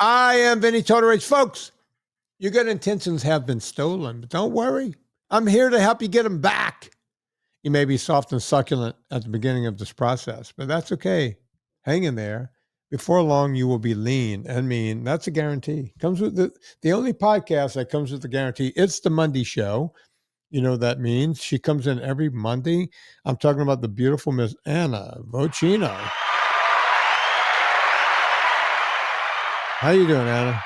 I am Vinnie Tortorich. Folks, your good intentions have been stolen, but don't worry. I'm here to help you get them back. You may be soft and succulent at the beginning of this process, but that's okay. Hang in there. Before long, you will be lean and mean. That's a guarantee. Comes with the only podcast that comes with the guarantee. It's the Monday show. You know what that means? She comes in every Monday. I'm talking about the beautiful Miss Anna Vocino. How you doing, Anna?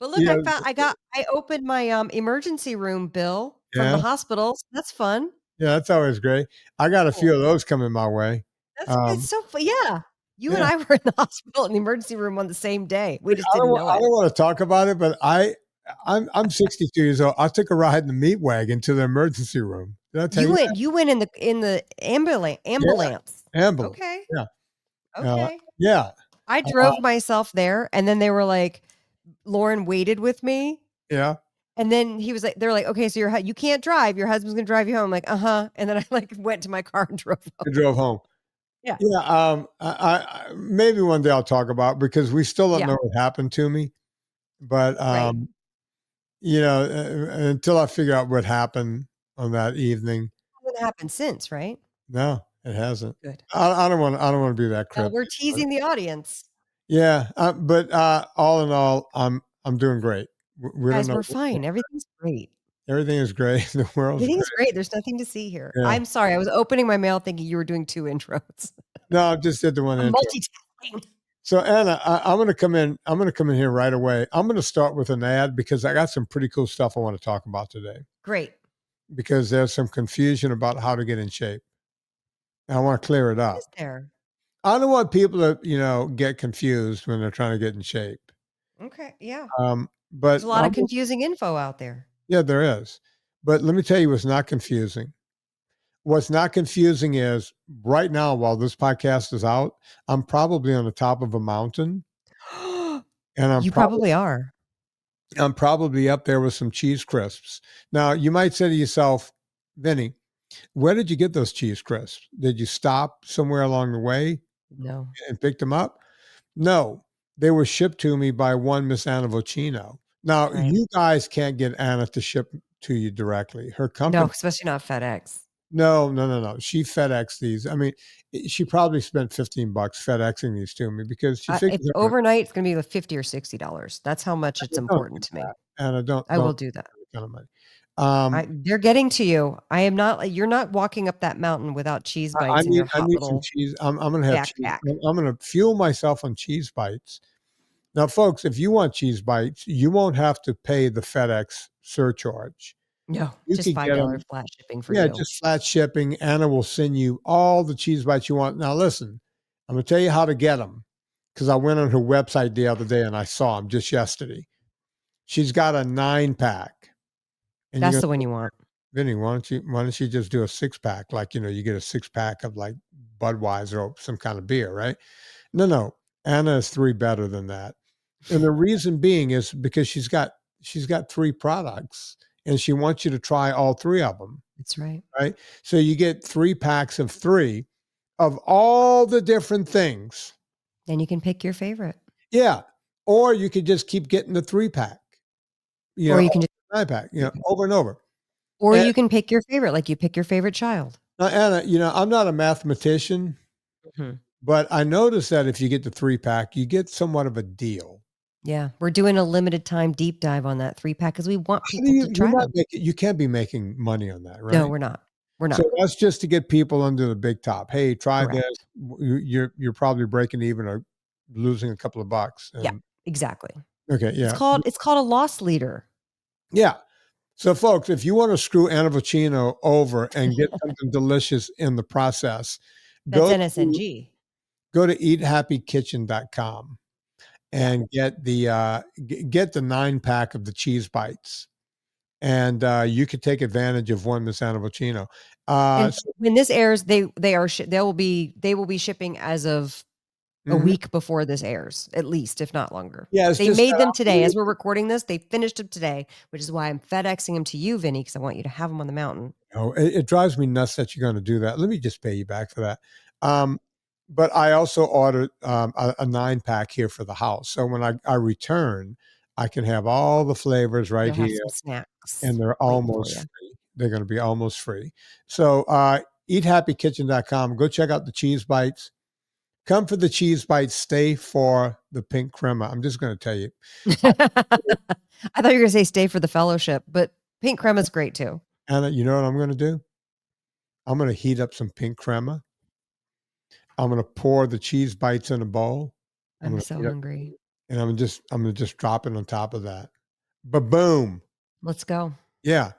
But look, I opened my emergency room bill from the hospital. So that's fun. Yeah, that's always great. I got a few of those coming my way. It's so fun. Yeah. You and I were in the hospital in the emergency room on the same day. We just didn't know it. I don't want to talk about it, but I'm 62 years old. I took a ride in the meat wagon to the emergency room. Did I tell you that? You went in the ambulance. Ambulance. Okay. Yeah. Okay. Yeah. I drove myself there, and then they were like, Lauren waited with me. Yeah. And then they're like, okay, so you can't drive. Your husband's gonna drive you home. I'm like, and then I went to my car and drove home. You drove home. Yeah. Yeah. I maybe one day I'll talk about, because we still don't know what happened to me. But until I figure out what happened on that evening. It hasn't happened since, right? No, it hasn't. Good. I don't want to be that cryptic. We're teasing the audience. Yeah, but all in all, I'm doing great. We're fine. Everything's great. Everything is great. The world's Everything's great. There's nothing to see here. Yeah. I'm sorry. I was opening my mail thinking you were doing 2 intros. No, I just did the one intro. Multitasking. So Anna, I'm going to come in. I'm going to come in here right away. I'm going to start with an ad, because I got some pretty cool stuff I want to talk about today. Great. Because there's some confusion about how to get in shape. And I want to clear it up. What is there? I don't want people to, get confused when they're trying to get in shape. Okay. Yeah. But there's a lot of confusing info out there. Yeah, there is. But let me tell you what's not confusing. What's not confusing is right now, while this podcast is out, I'm probably on the top of a mountain. And you probably are. I'm probably up there with some cheese crisps. Now, you might say to yourself, Vinnie, where did you get those cheese crisps? Did you stop somewhere along the way? No. And pick them up? No. They were shipped to me by one Miss Anna Vocino. Now, you guys can't get Anna to ship to you directly. Her company. No, especially not FedEx. No. She FedExed these. I mean, she probably spent $15 FedExing these to me, because she figured overnight it's going to be like $50 or $60. That's how much it's important to me. And I will do that. Kind of money. They're getting to you. You're not walking up that mountain without cheese bites in your hot little some cheese. I'm going to have backpack. cheese. I'm going to fuel myself on cheese bites. Now, folks, if you want cheese bites, you won't have to pay the FedEx surcharge. No, just $5 flat shipping for you. Yeah, just flat shipping. Anna will send you all the cheese bites you want. Now, listen, I'm going to tell you how to get them, because I went on her website the other day and I saw them just yesterday. She's got a 9-pack. That's the one you want. Vinnie, why don't you just do a 6-pack? Like, you get a 6-pack of like Budweiser or some kind of beer, right? No. Anna is 3 better than that. And the reason being is because she's got 3 products, and she wants you to try all 3 of them. That's right. Right. So you get 3 packs of 3 of all the different things. Then you can pick your favorite. Yeah. Or you could just keep getting the 3-pack. Or you can just 9-pack, over and over. Or you can pick your favorite, like you pick your favorite child. Now, Anna, I'm not a mathematician, but I noticed that if you get the 3-pack, you get somewhat of a deal. Yeah, we're doing a limited time deep dive on that 3-pack because we want people to try them. You can't be making money on that, right? No, we're not. We're not. So that's just to get people under the big top. Hey, try this. You're probably breaking even or losing a couple of bucks. Yeah, exactly. Okay, yeah. It's called a loss leader. Yeah. So, folks, if you want to screw Anna Vocino over and get something delicious in the process, that's NSNG. Go to eathappykitchen.com. and get the 9-pack of the cheese bites, and you could take advantage of one Miss Anna Vocino. When this airs, they will be shipping as of a week before this airs, at least, if not longer. Yeah, they made them today as we're recording this. They finished them today, which is why I'm FedExing them to you, Vinnie, because I want you to have them on the mountain. Oh, it drives me nuts that you're going to do that. Let me just pay you back for that. but I also ordered a 9-pack here for the house. So when I return, I can have all the flavors right You'll have here, some snacks and they're waiting for almost you. free. They're going to be almost free. So eathappykitchen.com. Go check out the cheese bites. Come for the cheese bites. Stay for the pink crema. I'm just going to tell you. I thought you were going to say stay for the fellowship, but pink crema is great too. Anna, you know what I'm going to do? I'm going to heat up some pink crema. I'm going to pour the cheese bites in a bowl. I'm so hungry. And I'm going to just drop it on top of that. Ba-boom. Let's go. Yeah.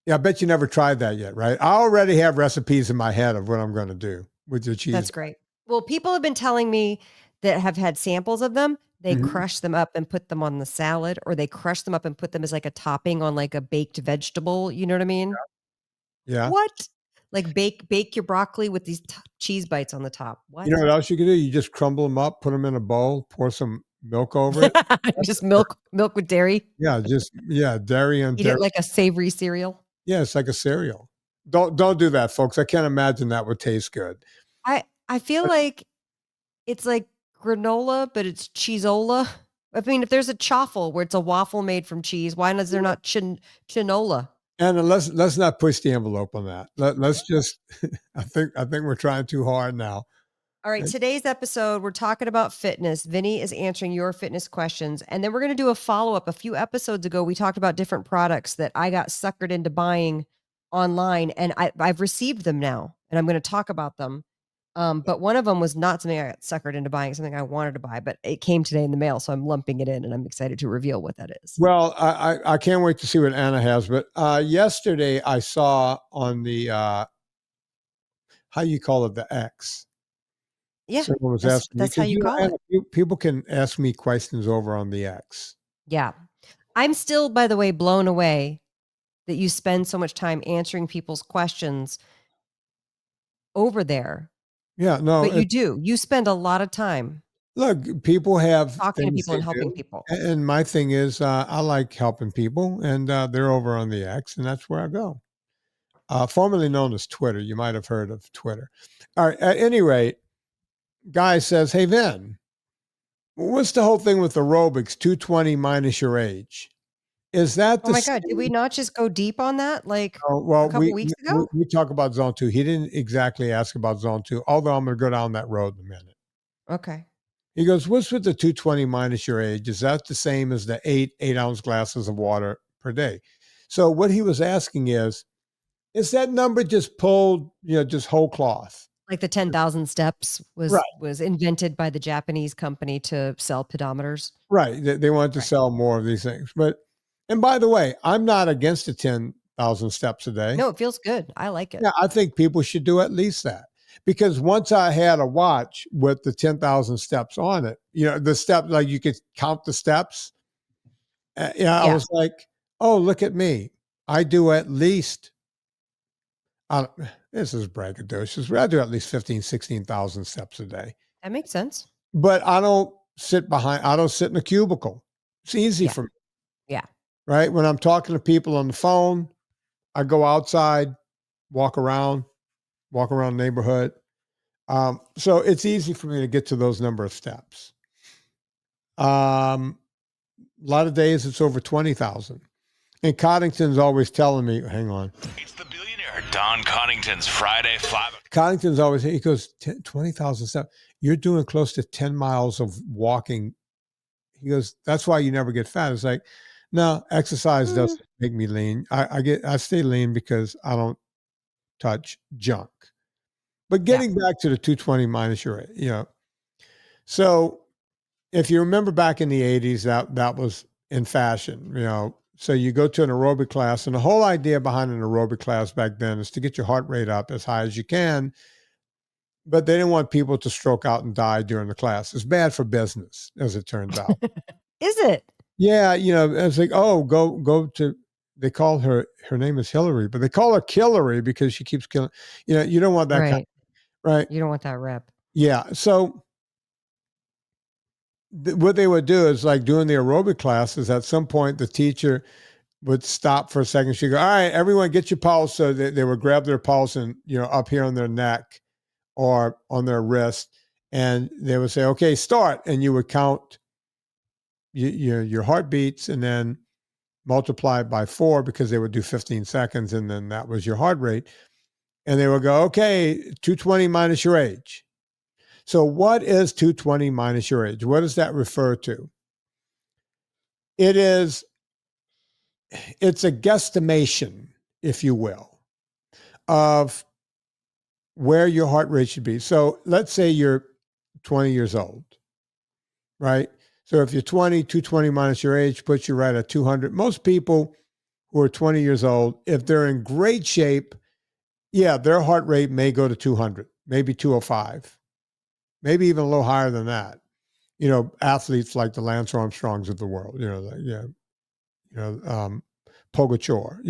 Yeah, I bet you never tried that yet, right? I already have recipes in my head of what I'm going to do with the cheese. That's great. Well, people have been telling me that have had samples of them. They crush them up and put them on the salad, or they crush them up and put them as like a topping on like a baked vegetable. You know what I mean? Yeah. What? Like bake your broccoli with these cheese bites on the top. What? You know what else you can do? You just crumble them up, put them in a bowl, pour some milk over it. Just milk with dairy. Yeah, dairy and Eat it like a savory cereal. Yeah, it's like a cereal. Don't do that, folks. I can't imagine that would taste good. I feel like it's like granola, but it's cheeseola. I mean, if there's a chaffle where it's a waffle made from cheese, why is there not chinola? And let's not push the envelope on that. Let's just. I think we're trying too hard now. All right, today's episode, we're talking about fitness. Vinny is answering your fitness questions. And then we're going to do a follow-up. A few episodes ago, we talked about different products that I got suckered into buying online, and I've received them now, and I'm going to talk about them. But one of them was not something I got suckered into buying, something I wanted to buy, but it came today in the mail, so I'm lumping it in, and I'm excited to reveal what that is. Well, I can't wait to see what Anna has. But yesterday I saw on the how you call it, the X. Yeah, someone was asking that's me, how you call Anna, it. people can ask me questions over on the X. Yeah, I'm still, by the way, blown away that you spend so much time answering people's questions over there. Yeah, no, but you do. You spend a lot of time. Look, people have talking to people and helping people. And my thing is, I like helping people, and they're over on the X, and that's where I go. Formerly known as Twitter. You might have heard of Twitter. All right. At any rate, guy says, "Hey, Vin, what's the whole thing with aerobics? 220 minus your age. Is that the?" Oh my God! Did we not just go deep on that a couple weeks ago? We talk about zone 2. He didn't exactly ask about zone 2, although I'm going to go down that road in a minute. Okay. He goes, "What's with the 220 minus your age? Is that the same as the 8-ounce glasses of water per day?" So what he was asking is that number just pulled, just whole cloth? Like the 10,000 steps was invented by the Japanese company to sell pedometers. Right. They wanted to sell more of these things. And by the way, I'm not against the 10,000 steps a day. No, it feels good. I like it. Yeah, I think people should do at least that. Because once I had a watch with the 10,000 steps on it, the steps, like you could count the steps. I was like, oh, look at me. I do at least, this is braggadocious, but I do at least 15, 16,000 steps a day. That makes sense. But I don't sit in a cubicle. It's easy for me. Yeah. Right? When I'm talking to people on the phone, I go outside, walk around the neighborhood. So it's easy for me to get to those number of steps. A lot of days it's over 20,000. And Coddington's always telling me, hang on. It's the billionaire Don Coddington's Friday 5. Coddington's always, he goes, 20,000 steps. You're doing close to 10 miles of walking. He goes, that's why you never get fat. It's like, no, exercise doesn't make me lean. I stay lean because I don't touch junk. But getting back to the 220 minus your, so if you remember back in the 80s, that was in fashion, So you go to an aerobic class, and the whole idea behind an aerobic class back then is to get your heart rate up as high as you can. But they didn't want people to stroke out and die during the class. It's bad for business, as it turns out. Is it? Yeah, it's like, oh, go to. They call her name is Hillary, but they call her Killary because she keeps killing. You don't want that kind. Right. You don't want that rep. Yeah. So what they would do is, like doing the aerobic classes, at some point the teacher would stop for a second. She'd go, all right, everyone get your pulse. So they would grab their pulse and, up here on their neck or on their wrist. And they would say, okay, start. And you would count your heartbeats and then multiply it by 4 because they would do 15 seconds. And then that was your heart rate. And they would go, okay, 220 minus your age. So what is 220 minus your age? What does that refer to? It's a guesstimation, if you will, of where your heart rate should be. So let's say you're 20 years old, right? So if you're 20, 220 minus your age puts you right at 200. Most people who are 20 years old, if they're in great shape, yeah, their heart rate may go to 200, maybe 205, maybe even a little higher than that. You know, athletes like the Lance Armstrongs of the world, Pogacar,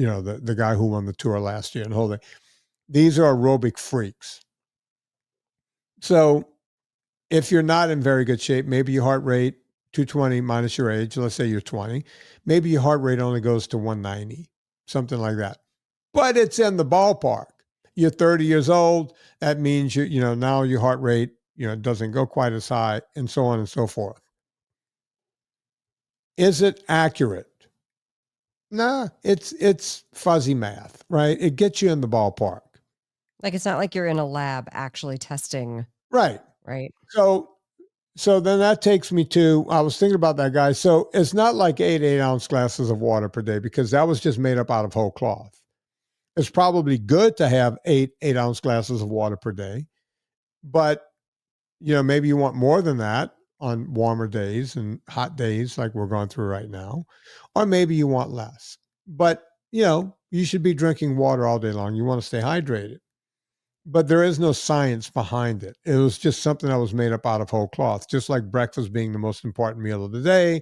the guy who won the Tour last year and the whole thing. These are aerobic freaks. So if you're not in very good shape, maybe your heart rate, 220 minus your age, let's say you're 20, maybe your heart rate only goes to 190, something like that. But it's in the ballpark. You're 30 years old. That means now your heart rate, doesn't go quite as high, and so on and so forth. Is it accurate? Nah, it's fuzzy math, right? It gets you in the ballpark. Like, it's not like you're in a lab actually testing. Right. Right. So then that takes me to, I was thinking about that, guy. So it's not like 8-ounce glasses of water per day, because that was just made up out of whole cloth. It's probably good to have 8-ounce glasses of water per day, but maybe you want more than that on warmer days and hot days like we're going through right now, or maybe you want less. But you should be drinking water all day long. You want to stay hydrated. But there is no science behind it. It was just something that was made up out of whole cloth, just like breakfast being the most important meal of the day,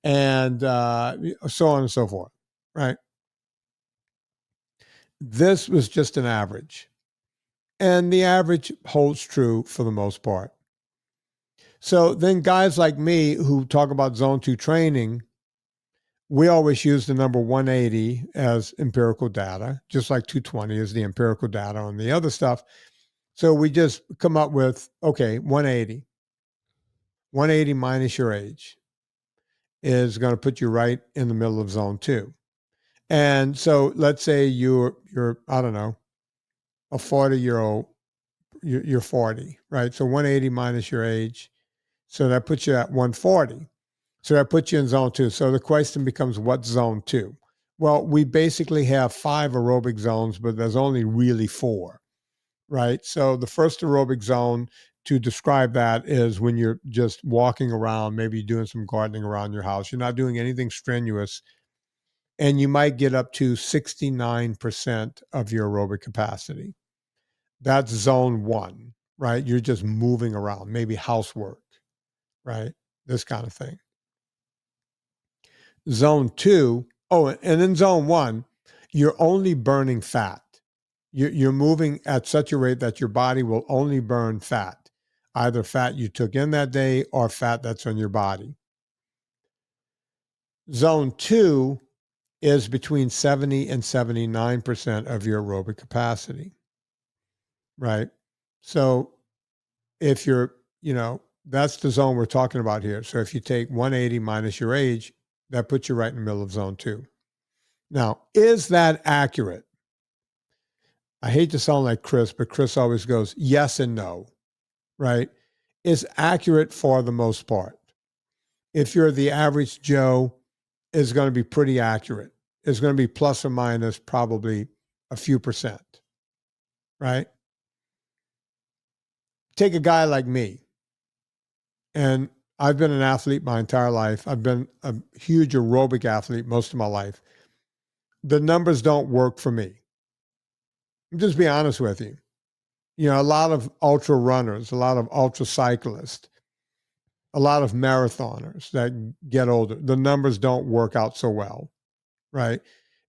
and so on and so forth, right? This was just an average. And the average holds true for the most part. So then guys like me who talk about zone 2 training, we always use the number 180 as empirical data, just like 220 is the empirical data on the other stuff. So we just come up with, okay, 180. 180 minus your age is going to put you right in the middle of zone 2. And so let's say you're I don't know, a 40-year-old, you're 40, right? So 180 minus your age. So that puts you at 140. So that puts you in zone 2. So the question becomes, what's zone 2? Well, we basically have 5 aerobic zones, but there's only really 4. Right? So the first aerobic zone, to describe that, is when you're just walking around, maybe doing some gardening around your house. You're not doing anything strenuous, and you might get up to 69% of your aerobic capacity. That's zone 1, right? You're just moving around, maybe housework, right? This kind of thing. Zone 2, and in zone 1, you're only burning fat. You're moving at such a rate that your body will only burn fat, either fat you took in that day or fat that's on your body. Zone 2 is between 70 and 79% of your aerobic capacity, right? So if you're, that's the zone we're talking about here. So if you take 180 minus your age, that puts you right in the middle of zone 2. Now, is that accurate? I hate to sound like Chris, but Chris always goes yes and no, right? It's accurate for the most part. If you're the average Joe, it's going to be pretty accurate. It's going to be plus or minus probably a few percent, right? Take a guy like me, and I've been an athlete my entire life. I've been a huge aerobic athlete most of my life. The numbers don't work for me. I'm just being honest with you. A lot of ultra runners, a lot of ultra cyclists, a lot of marathoners that get older, the numbers don't work out so well, right?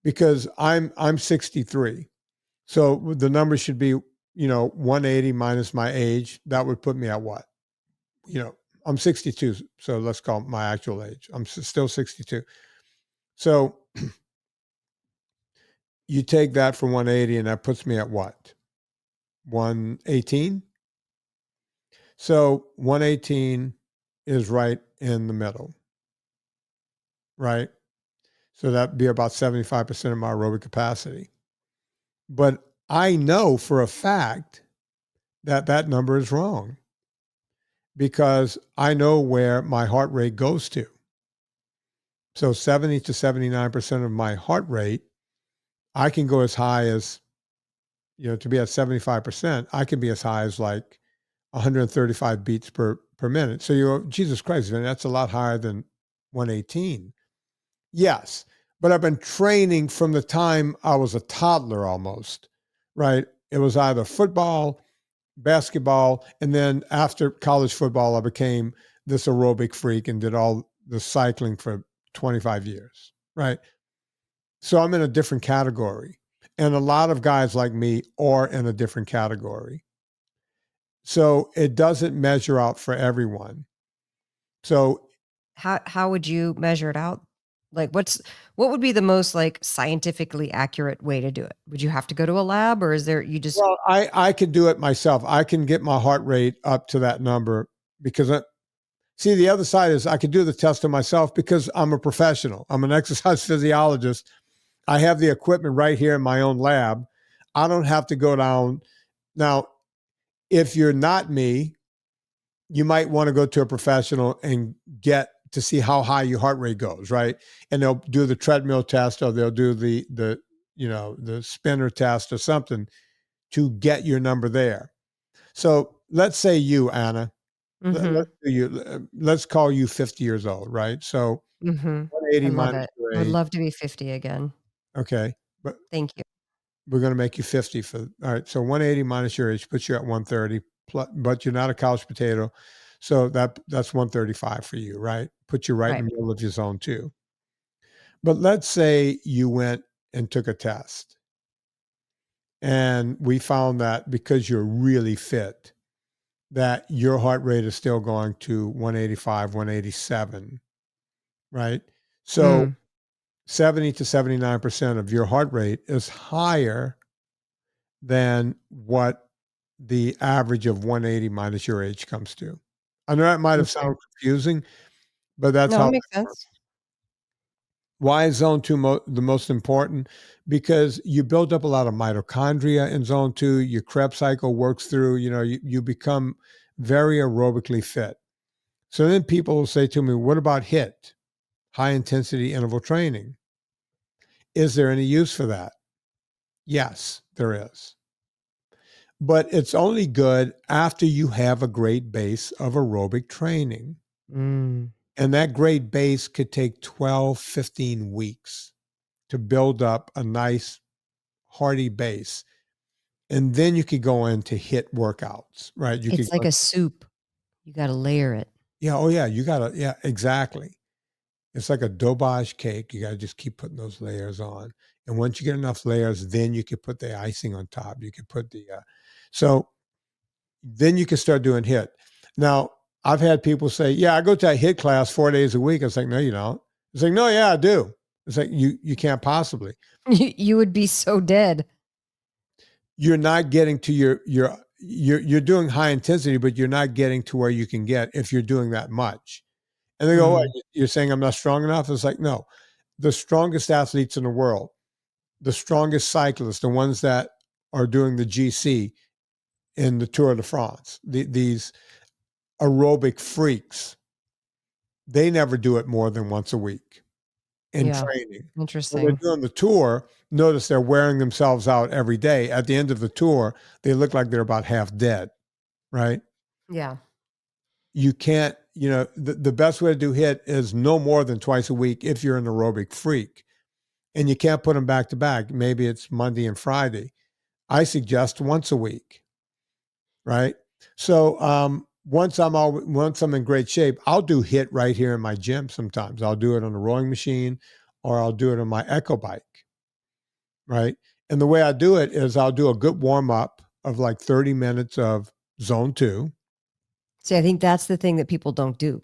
Because I'm 63. So the numbers should be, 180 minus my age. That would put me at what? I'm 62. So let's call my actual age. I'm still 62. So you take that from 180 and that puts me at what? 118? So 118 is right in the middle, right? So that'd be about 75% of my aerobic capacity. But I know for a fact that that number is wrong because I know where my heart rate goes to. So 70 to 79% of my heart rate, I can go as high as, to be at 75%, I can be as high as like 135 beats per minute. So you're, Jesus Christ, man, that's a lot higher than 118. Yes, but I've been training from the time I was a toddler almost, right? It was either football, basketball, and then after college football, I became this aerobic freak and did all the cycling for 25 years, right? So I'm in a different category. And a lot of guys like me are in a different category. So it doesn't measure out for everyone. So how would you measure it out? Like what would be the most like scientifically accurate way to do it? Would you have to go to a lab or is there you just well, I can do it myself. I can get my heart rate up to that number because see, the other side is I could do the test on myself because I'm a professional. I'm an exercise physiologist. I have the equipment right here in my own lab. I don't have to go down. Now, if you're not me, you might want to go to a professional and get to see how high your heart rate goes, right? And they'll do the treadmill test or they'll do the spinner test or something to get your number there. So let's say you, Anna, let's call you 50 years old, right? So 180 I love minus it. your I would age. love to be 50 again. Okay. But Thank you. we're going to make you 50 all right. So 180 minus your age puts you at 130, but you're not a couch potato. So that's 135 for you, right? Put you right in the middle of your zone 2. But let's say you went and took a test and we found that because you're really fit, that your heart rate is still going to 185, 187, right? So 70 to 79% of your heart rate is higher than what the average of 180 minus your age comes to. I know that might have sounded confusing, but that's how it makes sense. Why is zone 2 the most important? Because you build up a lot of mitochondria in zone 2. Your Krebs cycle works through, you become very aerobically fit. So then people will say to me, what about HIIT, high intensity interval training? Is there any use for that? Yes, there is. But it's only good after you have a great base of aerobic training. And that great base could take 12, 15 weeks to build up a nice, hearty base. And then you could go into HIIT workouts, right? It's like a soup. You got to layer it. Yeah. Oh, yeah. You got to, yeah, exactly. It's like a dobage cake. You got to just keep putting those layers on. And once you get enough layers, then you could put the icing on top. You could put so then you can start doing HIIT. Now, I've had people say, yeah, I go to a HIIT class 4 days a week. It's like, no, you don't. It's like, no, yeah, I do. It's like, you can't possibly. You would be so dead. You're not getting to you're doing high intensity, but you're not getting to where you can get if you're doing that much. And they go, what, you're saying I'm not strong enough? It's like, no, the strongest athletes in the world, the strongest cyclists, the ones that are doing the GC in the Tour de France, these aerobic freaks, they never do it more than once a week in training. Interesting. When they're doing the tour, notice they're wearing themselves out every day. At the end of the tour, they look like they're about half dead, right? Yeah. You can't, the best way to do HIIT is no more than twice a week if you're an aerobic freak. And you can't put them back to back. Maybe it's Monday and Friday. I suggest once a week, right? So once I'm in great shape, I'll do HIIT right here in my gym sometimes. I'll do it on a rowing machine or I'll do it on my Echo bike, right? And the way I do it is I'll do a good warm-up of like 30 minutes of zone 2. See, I think that's the thing that people don't do.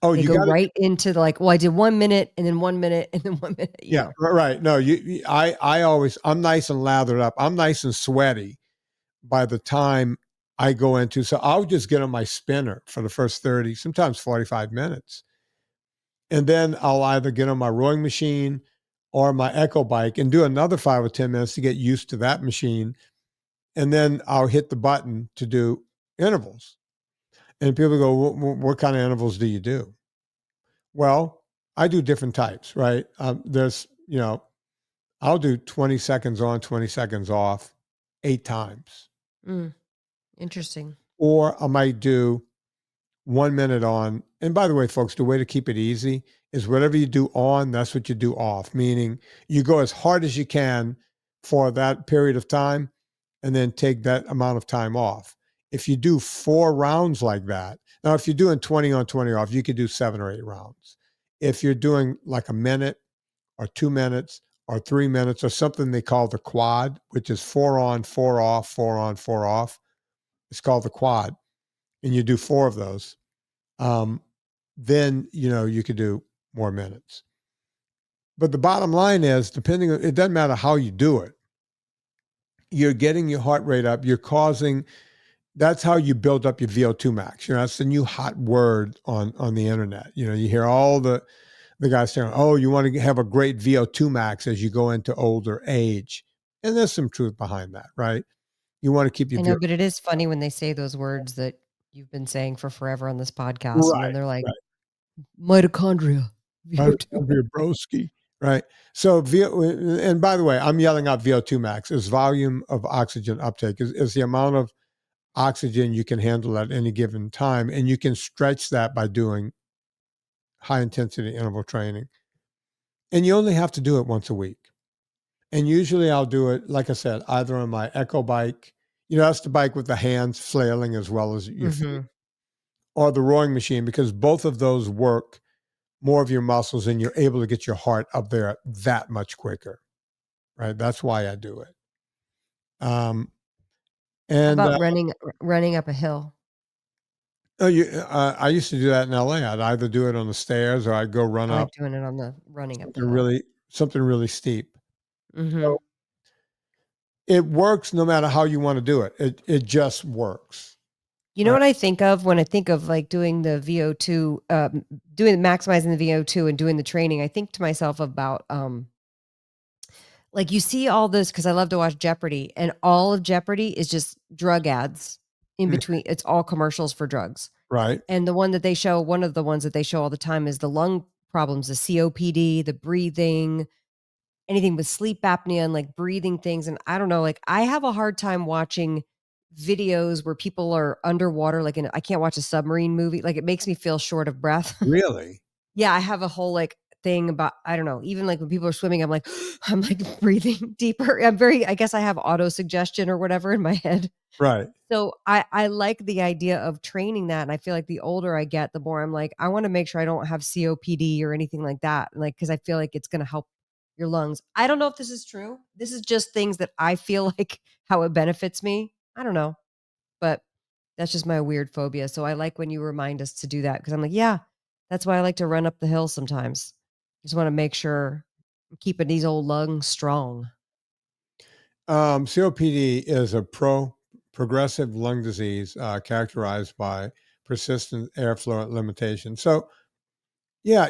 Oh, they you go got right into the I did 1 minute and then 1 minute and then 1 minute. Yeah, right. No, I'm nice and lathered up. I'm nice and sweaty by the time I go into. So I'll just get on my spinner for the first 30, sometimes 45 minutes. And then I'll either get on my rowing machine or my echo bike and do another 5 or 10 minutes to get used to that machine. And then I'll hit the button to do intervals. And people go, what kind of intervals do you do? Well, I do different types, right? There's, I'll do 20 seconds on, 20 seconds off 8 times. Interesting. Or I might do 1 minute on. And by the way, folks, the way to keep it easy is whatever you do on, that's what you do off, meaning you go as hard as you can for that period of time and then take that amount of time off. If you do 4 rounds like that, now if you're doing 20 on, 20 off, you could do 7 or 8 rounds. If you're doing like a minute or 2 minutes or 3 minutes or something they call the quad, which is 4 on, 4 off, 4 on, 4 off, it's called the quad, and you do 4 of those, then, you could do more minutes. But the bottom line is, it doesn't matter how you do it. You're getting your heart rate up. That's how you build up your VO2 max. That's the new hot word on the internet. You hear all the guys saying, oh, you want to have a great VO2 max as you go into older age. And there's some truth behind that, right? You want to keep your I know, but it is funny when they say those words that you've been saying for forever on this podcast. And then they're like, mitochondria. Mitochondria broski, right? So, and by the way, I'm yelling out VO2 max is volume of oxygen uptake, is the amount of oxygen you can handle at any given time. And you can stretch that by doing high intensity interval training. And you only have to do it once a week. And usually I'll do it, like I said, either on my echo bike, that's the bike with the hands flailing as well as your feet, or the rowing machine, because both of those work more of your muscles and you're able to get your heart up there that much quicker, right? That's why I do it. And how about running up a hill? I used to do that in LA. I'd either do it on the stairs or I'd go run I like up. doing it on the running up the hill. Something really steep. So it works no matter how you want to do it. It just works. You know what I think of when I think of like doing the VO2, maximizing the VO2 and doing the training? I think to myself about like you see all this, because I love to watch Jeopardy, and all of Jeopardy is just drug ads in between. It's all commercials for drugs. Right. And one of the ones that they show all the time is the lung problems, the COPD, the breathing, anything with sleep apnea and like breathing things. And I don't know, like I have a hard time watching videos where people are underwater, like I can't watch a submarine movie. Like it makes me feel short of breath. Really? Yeah. I have a whole like thing about, I don't know, even like when people are swimming, I'm like breathing deeper. I guess I have auto suggestion or whatever in my head. Right. So I like the idea of training that. And I feel like the older I get, the more I'm like, I want to make sure I don't have COPD or anything like that. Like, cause I feel like it's going to help your lungs. I don't know if this is true. This is just things that I feel like how it benefits me. I don't know, but that's just my weird phobia. So I like when you remind us to do that. Cause I'm like, yeah, that's why I like to run up the hill sometimes. Just want to make sure I'm keeping these old lungs strong. COPD is a progressive lung disease characterized by persistent airflow limitation. So, yeah,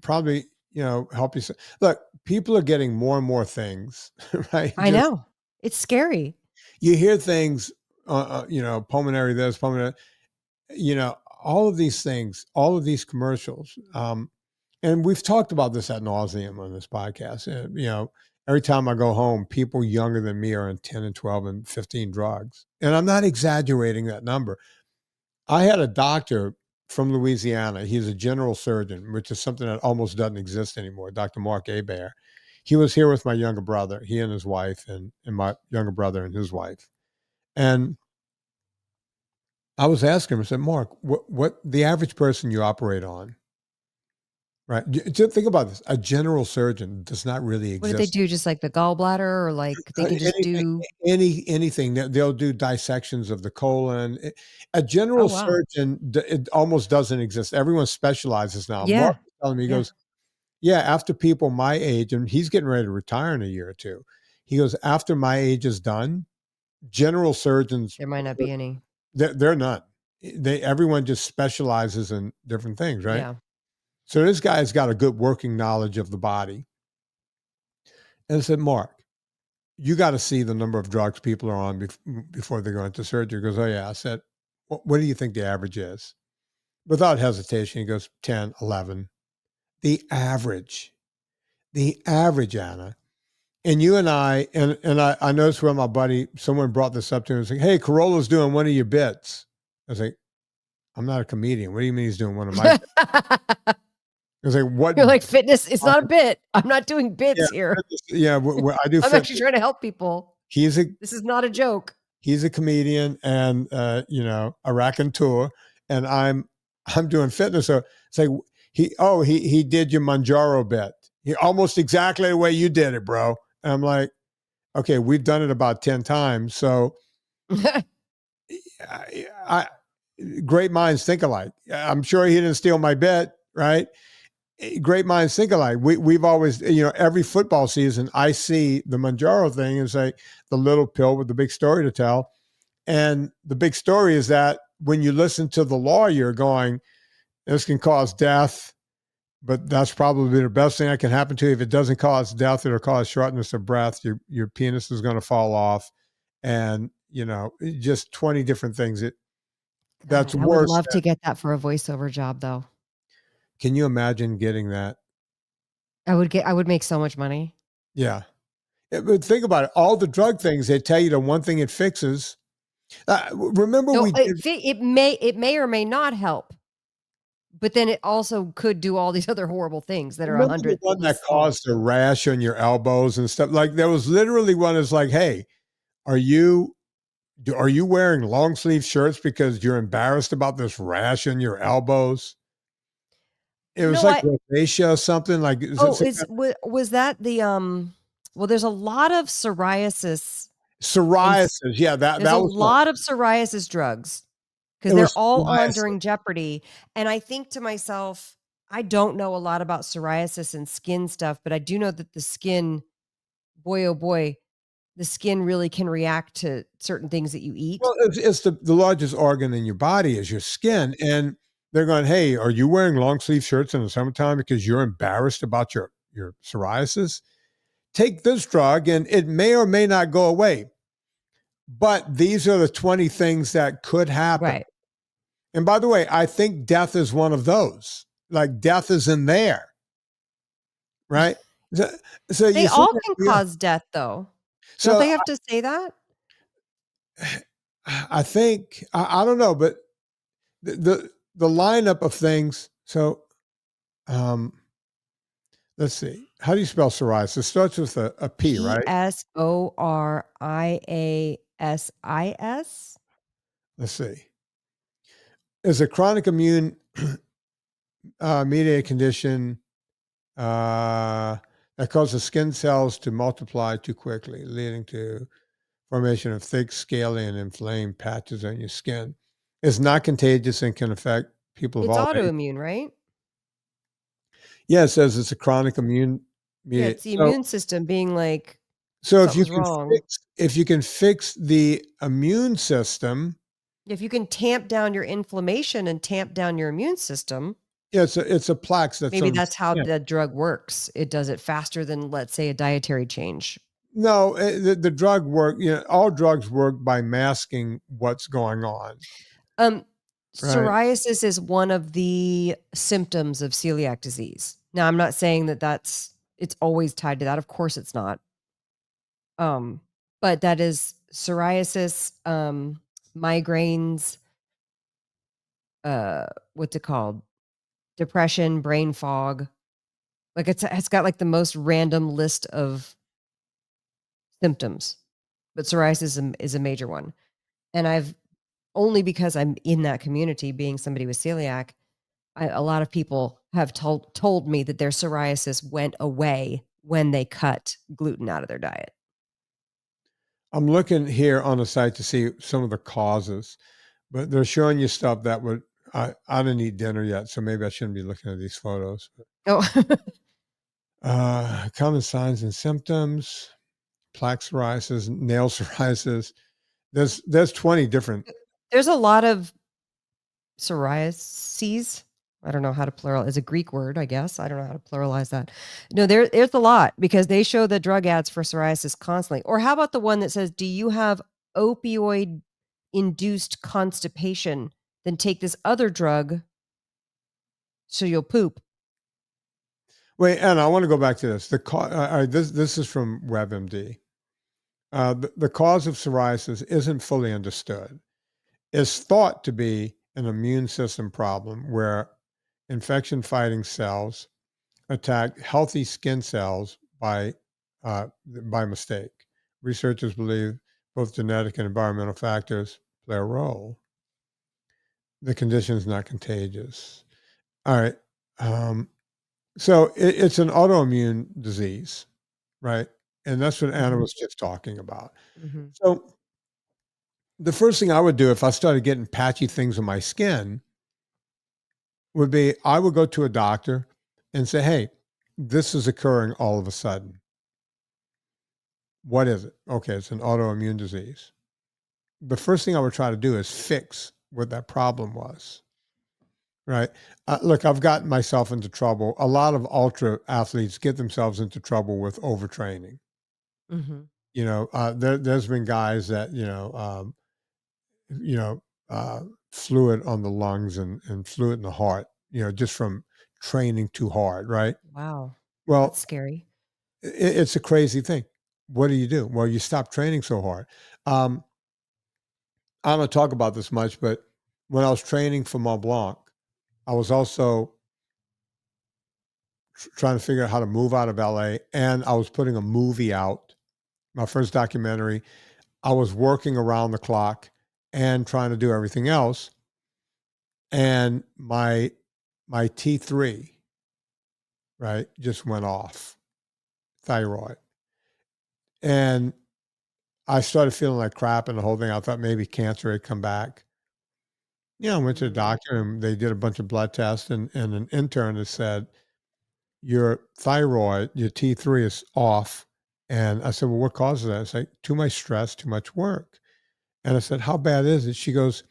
probably, help you. Look, people are getting more and more things, right? I know. It's scary. You hear things, pulmonary this, pulmonary, all of these things, all of these commercials. And we've talked about this ad nauseum on this podcast. Every time I go home, people younger than me are on 10 and 12 and 15 drugs. And I'm not exaggerating that number. I had a doctor from Louisiana. He's a general surgeon, which is something that almost doesn't exist anymore, Dr. Mark Hebert. He was here with my younger brother, he and his wife, and my younger brother and his wife. And I was asking him, I said, Mark, what the average person you operate on, right? Just think about this. A general surgeon does not really exist. What do they do? Just like the gallbladder, or like they can just do anything. They'll do dissections of the colon. A general surgeon, it almost doesn't exist. Everyone specializes now. Yeah. Mark was telling me, he goes, yeah, after people my age, and he's getting ready to retire in a year or two. He goes, after my age is done, general surgeons, There might not be any. they're not. Everyone just specializes in different things, right? Yeah. So this guy's got a good working knowledge of the body. And I said, Mark, you got to see the number of drugs people are on before they go into surgery. He goes, oh, yeah. I said, what do you think the average is? Without hesitation, he goes, 10, 11. The average, Anna. And you and I noticed from my buddy, someone brought this up to me and was like, hey, Corolla's doing one of your bits. I was like, I'm not a comedian. What do you mean he's doing one of my bits? I was like, what? You're like, fitness, it's not a bit. I'm not doing bits here. Yeah, I do. I'm actually trying to help people. This is not a joke. He's a comedian and a raconteur, and I'm doing fitness. So it's like he did your Manjaro bit. He almost exactly the way you did it, bro. And I'm like, okay, we've done it about 10 times. So great minds think alike. I'm sure he didn't steal my bit, right? Great minds think alike. We've always, every football season, I see the Manjaro thing and say the little pill with the big story to tell. And the big story is that when you listen to the lawyer going, this can cause death, but that's probably the best thing that can happen to you. If it doesn't cause death, it'll cause shortness of breath. Your penis is going to fall off. And, just 20 different things. That's I worse. would love to get that for a voiceover job, though. Can you imagine getting that? I would make so much money. Yeah. But think about it. All the drug things, they tell you the one thing it fixes. Remember it may or may not help, but then it also could do all these other horrible things that are 100. The one that caused a rash on your elbows and stuff. Like there was literally one that's like, hey, are you wearing long sleeve shirts because you're embarrassed about this rash on your elbows? It was like rosacea or something. Like, was that the well, there's a lot of psoriasis. Yeah, there's a lot of psoriasis drugs because they're all on during Jeopardy. And I think to myself, I don't know a lot about psoriasis and skin stuff, but I do know that the skin, boy, oh boy, the skin really can react to certain things that you eat. Well, it's the largest organ in your body is your skin. And they're going, hey, are you wearing long sleeve shirts in the summertime because you're embarrassed about your psoriasis? Take this drug and it may or may not go away. But these are the 20 things that could happen. Right. And by the way, I think death is one of those. Like death is in there. Right? So they all can cause death, though. So don't they have to say that? I think, I don't know, but the lineup of things. So let's see. How do you spell psoriasis? It starts with a P, right? Psoriasis. Let's see. It's a chronic immune mediated condition that causes skin cells to multiply too quickly, leading to formation of thick, scaly, and inflamed patches on your skin. It's not contagious and can affect people of all ages. It's autoimmune, right? Yeah, it says it's a chronic immune. Yeah, it's the immune system being like, so if you can fix the immune system, if you can tamp down your inflammation and tamp down your immune system, yeah, it's a plaque. That's how the drug works. It does it faster than, let's say, a dietary change. No, the drug work. All drugs work by masking what's going on. Psoriasis is one of the symptoms of celiac disease. Now, I'm not saying that it's always tied to that. Of course, it's not. But that is psoriasis, migraines. What's it called? Depression, brain fog. Like it's got like the most random list of symptoms, but psoriasis is a major one. And I've only because I'm in that community, being somebody with celiac, a lot of people have told me that their psoriasis went away when they cut gluten out of their diet. I'm looking here on the site to see some of the causes, but they're showing you stuff that would. I didn't eat dinner yet, so maybe I shouldn't be looking at these photos. Common signs and symptoms: plaque psoriasis, nail psoriasis, There's 20 different. There's a lot of psoriases. I don't know how to plural. It's a Greek word, I guess. I don't know how to pluralize that. No, there's a lot because they show the drug ads for psoriasis constantly. Or how about the one that says, do you have opioid induced constipation? Then take this other drug so you'll poop. Wait, Anna, I want to go back to this. This is from WebMD. The cause of psoriasis isn't fully understood. It's thought to be an immune system problem where infection-fighting cells attack healthy skin cells by mistake. Researchers believe both genetic and environmental factors play a role. The condition is not contagious. All right. So it's an autoimmune disease, right? And that's what Anna was just talking about. Mm-hmm. So the first thing I would do if I started getting patchy things on my skin would be I would go to a doctor and say, hey, this is occurring all of a sudden. What is it? Okay, it's an autoimmune disease. The first thing I would try to do is fix what that problem was. Right. Look, I've gotten myself into trouble. A lot of ultra athletes get themselves into trouble with overtraining. Mm-hmm. You know, there's been guys that, fluid on the lungs and fluid in the heart, just from training too hard. Right. Wow. Well, that's scary. It's a crazy thing. What do you do? Well, you stop training so hard. I'm going to talk about this much, but when I was training for Mont Blanc, I was also trying to figure out how to move out of LA, and I was putting a movie out, my first documentary. I was working around the clock and trying to do everything else. And my T3, right, just went off, thyroid. And I started feeling like crap and the whole thing. I thought maybe cancer had come back. I went to the doctor and they did a bunch of blood tests, and an intern had said, your thyroid, your T3 is off. And I said, well, what causes that? It's like, too much stress, too much work. And I said, how bad is it? She goes,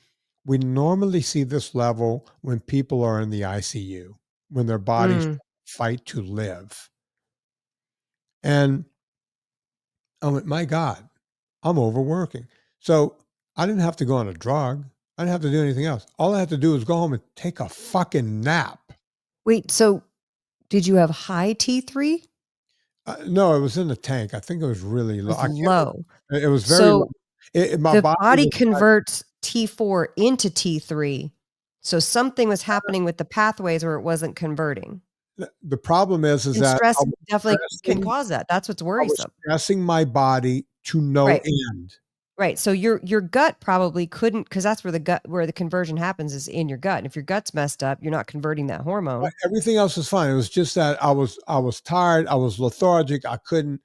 we normally see this level when people are in the ICU, when their bodies fight to live. And I went, my God, I'm overworking. So I didn't have to go on a drug. I didn't have to do anything else. All I had to do was go home and take a fucking nap. Wait, so did you have high T3? No, it was in the tank. I think it was really low. It was low. It was very low. My body converts T4 into T3. So something was happening with the pathways where it wasn't converting. The problem is that stress definitely can cause that. That's what's worrisome. I was stressing my body to no end. Right. So your gut probably couldn't, because that's where the conversion happens is in your gut. And if your gut's messed up, you're not converting that hormone. But everything else was fine. It was just that I was tired. I was lethargic. I couldn't,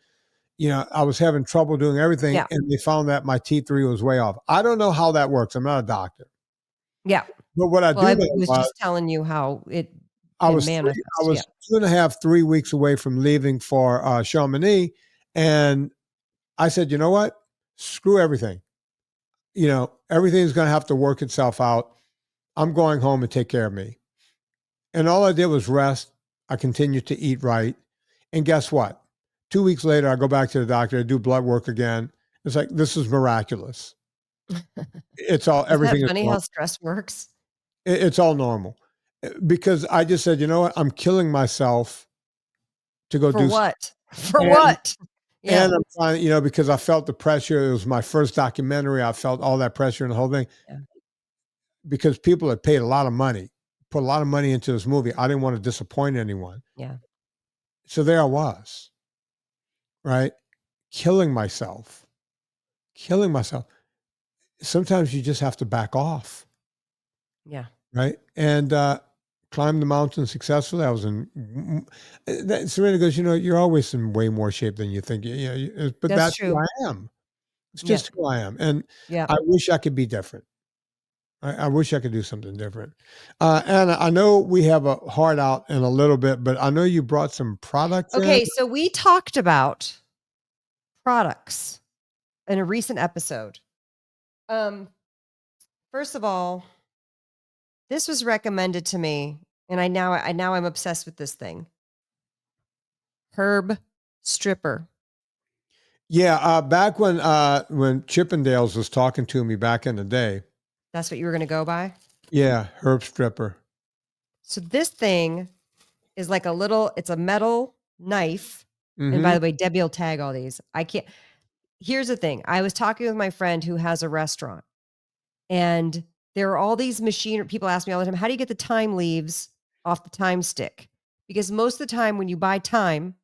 I was having trouble doing everything. Yeah. And they found that my T3 was way off. I don't know how that works. I'm not a doctor. Yeah. But what I was just telling you how it manifests. I was 2.5, 3 weeks away from leaving for Chamonix. And I said, you know what? Screw everything. Everything's going to have to work itself out. I'm going home and take care of me. And all I did was rest. I continued to eat right. And guess what? 2 weeks later, I go back to the doctor. I do blood work again. It's like, this is miraculous. It's all, everything is funny how stress works. It's all normal. Because I just said, you know what? I'm killing myself to go do what? For what? Yeah. And I'm trying, because I felt the pressure. It was my first documentary. I felt all that pressure and the whole thing. Yeah. Because people had paid a lot of money, put a lot of money into this movie. I didn't want to disappoint anyone. Yeah. So there I was, right? Killing myself. Sometimes you just have to back off. Yeah. Right. And climbed the mountain successfully. I was in. Serena goes, you're always in way more shape than you think. But that's true. Who I am. It's just who I am, and I wish I could be different. I wish I could do something different. Anna, I know we have a heart out in a little bit, but I know you brought some products. Okay, so we talked about products in a recent episode. First of all, this was recommended to me, and I now I'm obsessed with this thing. Herb stripper. Yeah, back when Chippendales was talking to me back in the day. That's what you were going to go by? Yeah, herb stripper. So this thing is like it's a metal knife. And by the way, Debbie will tag all these. Here's the thing. I was talking with my friend who has a restaurant, and there are all these people ask me all the time, how do you get the time leaves off the time stick? Because most of the time when you buy time,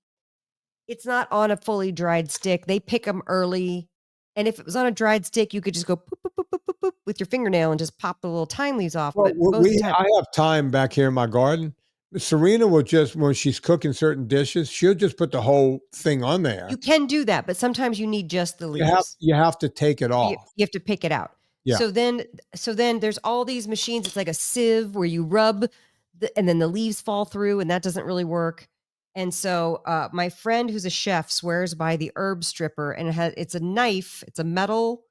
it's not on a fully dried stick. They pick them early. And if it was on a dried stick, you could just go poop, poop, poop, poop, poop, poop with your fingernail and just pop the little time leaves off. Well, But most of the time, I have time back here in my garden. Serena will just, when she's cooking certain dishes, she'll just put the whole thing on there. you can do that, but sometimes you need just the leaves. You have to take it off. You have to pick it out. Yeah. So then there's all these machines. It's like a sieve where you rub and then the leaves fall through, and that doesn't really work. And so my friend who's a chef swears by the herb stripper, and it's a knife. It's a metal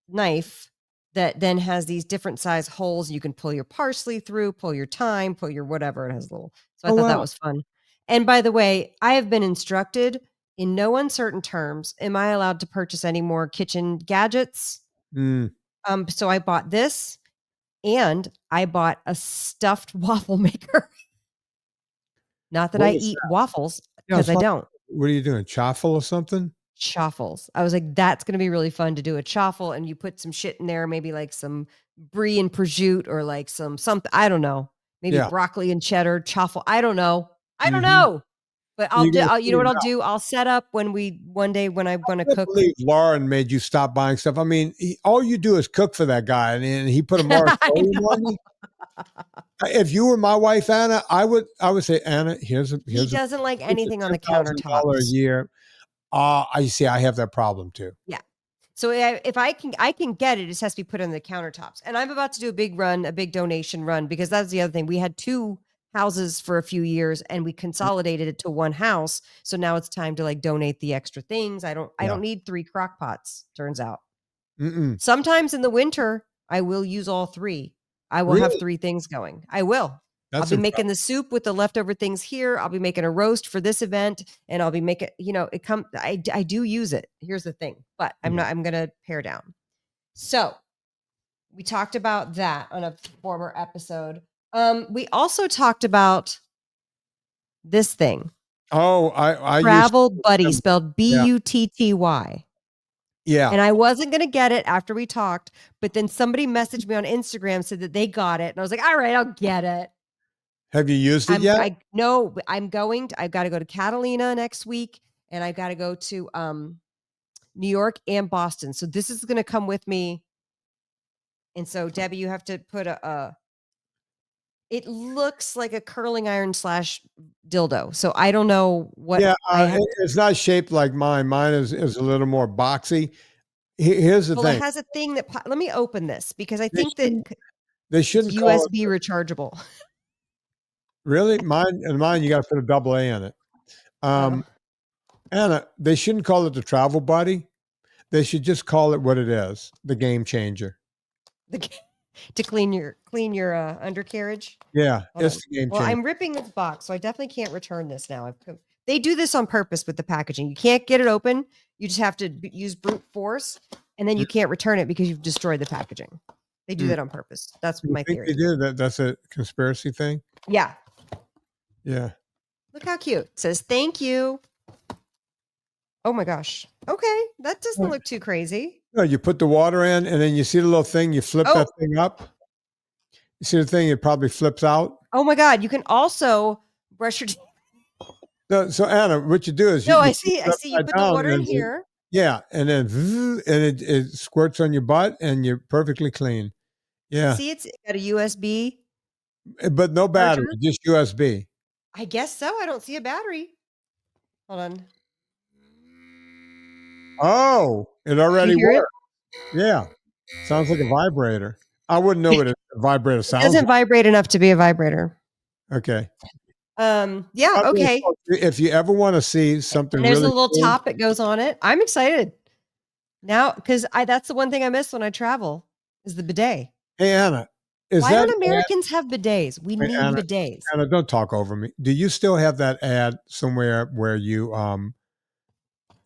knife that then has these different size holes. You can pull your parsley through, pull your thyme, pull your whatever. It has a little. So I thought that was fun. And by the way, I have been instructed in no uncertain terms, am I allowed to purchase any more kitchen gadgets? So I bought this, and I bought a stuffed waffle maker. Not that I eat waffles, because I don't. What are you doing? Chaffle or something? Chaffles. I was like, that's going to be really fun to do a chaffle, and you put some shit in there, maybe like some brie and prosciutto, or like something. I don't know. Maybe broccoli and cheddar chaffle. I don't know. But you know what I'll do? I'll set up one day when I'm going to cook. I believe Lauren made you stop buying stuff. I mean, all you do is cook for that guy, and he put a moratorium on you. If you were my wife, Anna, I would say, Anna, he doesn't like anything on the countertops. $2,000 a year. I see. I have that problem too. Yeah. So if I can get it, it just has to be put on the countertops. And I'm about to do a big donation run, because that's the other thing. We had 2 houses for a few years, and we consolidated it to one house. So now it's time to like donate the extra things. I don't need 3 crock pots, turns out. Sometimes in the winter, I will use all 3. I will have 3 things going. I will. I'll be making the soup with the leftover things here. I'll be making a roast for this event, and I'll be making, I do use it. Here's the thing, but I'm going to pare down. So we talked about that on a former episode. We also talked about this thing. Oh, I Travel Butty, spelled Butty. Yeah. And I wasn't going to get it after we talked, but then somebody messaged me on Instagram, said that they got it. And I was like, all right, I'll get it. Have you used it yet? No, I've got to go to Catalina next week, and I've got to go to New York and Boston. So this is going to come with me. And so Debbie, you have to put it looks like a curling iron / dildo. So I don't know what. Yeah, it's not shaped like mine. Mine is a little more boxy. Here's the thing. It has a thing let me open this, because I think that they shouldn't it's USB rechargeable. Really? Mine, you got to put a double A in it. Anna, they shouldn't call it the Travel Buddy. They should just call it what it is, the Game Changer. To clean your undercarriage? Yeah, it's the Game Changer. Well, I'm ripping this box, so I definitely can't return this now. They do this on purpose with the packaging. You can't get it open. You just have to use brute force, and then you can't return it because you've destroyed the packaging. They do that on purpose. That's my theory. They do that. That's a conspiracy thing. Yeah. Yeah. Look how cute. It says, thank you. Oh my gosh. Okay. That doesn't look too crazy. No, you put the water in, and then you see the little thing, you flip that thing up. You see the thing, it probably flips out. Oh my God. You can also brush your teeth. No, so Anna, what you do is I see you put the water in here. Yeah. And then it squirts on your butt, and you're perfectly clean. Yeah. See, it's got a USB. But no battery, just USB. I guess so. I don't see a battery. Hold on. Oh, it already works. Yeah. Sounds like a vibrator. I wouldn't know what a vibrator sounds like. It doesn't vibrate enough to be a vibrator. Okay. Yeah, okay. If you ever want to see something there's really a little cool, top that goes on it. I'm excited. Now, because that's the one thing I miss when I travel is the bidet. Hey, Anna, is Why that don't Americans have bidets? We Wait, need Anna, bidets. Anna, don't talk over me. Do you still have that ad somewhere where you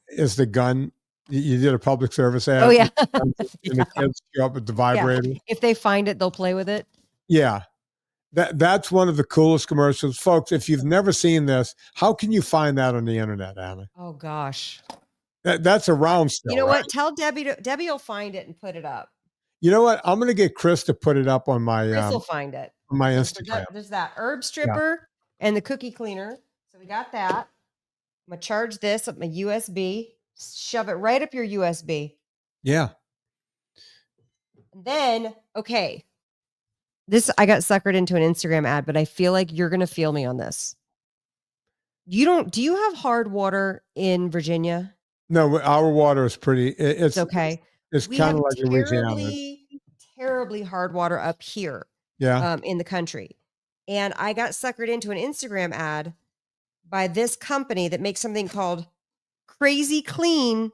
is the gun? You did a public service ad. Oh yeah. And the kids show up with the Yeah. vibrator. If they find it, they'll play with it. Yeah. That's one of the coolest commercials. Folks, if you've never seen this, how can you find that on the internet, Anna? Oh gosh. That's around still. You know right? what? Tell Debbie Debbie will find it and put it up. You know what? I'm gonna get Chris to put it up on my Chris will find it. on my So Instagram. there's that herb stripper and the cookie cleaner. So we got that. I'm gonna charge this up my USB. Shove it right up your USB. Yeah. And then, okay. I got suckered into an Instagram ad, but I feel like you're gonna feel me on this. Do you have hard water in Virginia? No, our water is pretty. It's okay. It's We kind have of like Louisiana. terribly hard water up here. Yeah. In the country. And I got suckered into an Instagram ad by this company that makes something called Krazy Clean.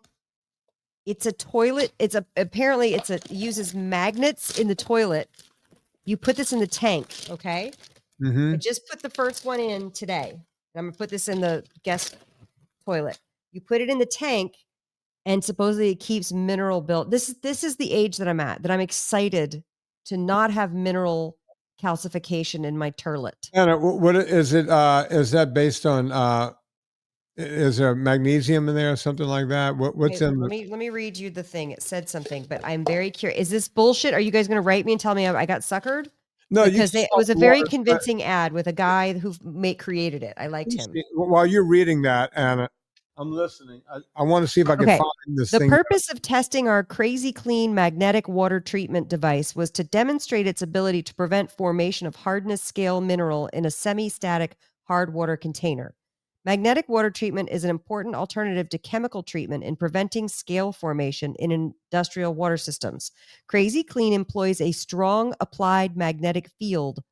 It's a toilet. Apparently it uses magnets in the toilet. You put this in the tank, okay? Mm-hmm. I just put the first one in today. I'm gonna put this in the guest toilet. You put it in the tank, and supposedly it keeps mineral built. This is the age that I'm at, that I'm excited to not have mineral calcification in my turlet. Anna, what is it? Is that based on? Is there magnesium in there or something like that? What's in? Let me read you the thing. It said something, but I'm very curious. Is this bullshit? Are you guys going to write me and tell me I got suckered? No, because it was a very convincing ad with a guy who created it. I liked him. While you're reading that, Anna, I'm listening. I want to see if I can find this thing. The purpose of testing our Krazy Clean magnetic water treatment device was to demonstrate its ability to prevent formation of hardness scale mineral in a semi-static hard water container. Magnetic water treatment is an important alternative to chemical treatment in preventing scale formation in industrial water systems. Krazy Clean employs a strong applied magnetic field